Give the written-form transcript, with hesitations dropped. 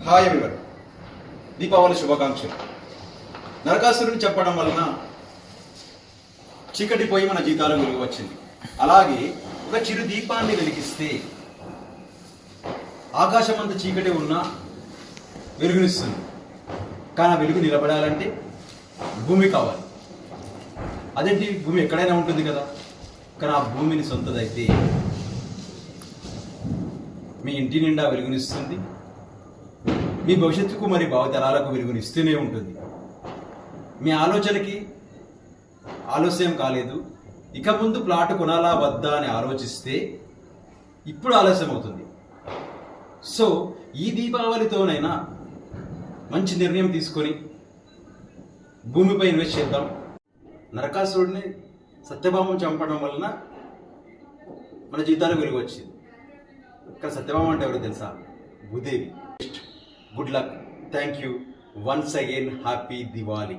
Hi everyone, Deepavali శుభాకాంక్షలు. నరకాసురుని చెప్పడం వలన చీకటి పోయి మన జీవితాలు వెలుగు వచ్చింది. అలాగే ఒక చిరు దీపాన్ని వెలిగిస్తే ఆకాశం అంత చీకటి ఉన్నా వెలుగునిస్తుంది. కానీ ఆ వెలుగు నిలబడాలంటే భూమి కావాలి. అదేంటి, భూమి ఎక్కడైనా ఉంటుంది కదా, కానీ ఆ భూమిని సొంతదైతే మీ ఇంటి నిండా వెలుగునిస్తుంది. మీ భవిష్యత్తుకు మరి భావితరాలకు వెలుగునిస్తూనే ఉంటుంది. మీ ఆలోచనకి ఆలస్యం కాలేదు. ఇక ముందు ప్లాట్ కొనాలా వద్దా అని ఆలోచిస్తే ఇప్పుడు ఆలస్యం అవుతుంది. సో ఈ దీపావళితోనైనా మంచి నిర్ణయం తీసుకొని భూమిపై ఇన్వెస్ట్ చేద్దాం. నరకాసురుడిని సత్యభామను చంపడం వలన మన జీవితాలకు వెలుగు వచ్చింది. ఇక్కడ సత్యభామ అంటే ఎవరో తెలుసా? Bhudevi. Good luck. Thank you. Once again happy Diwali.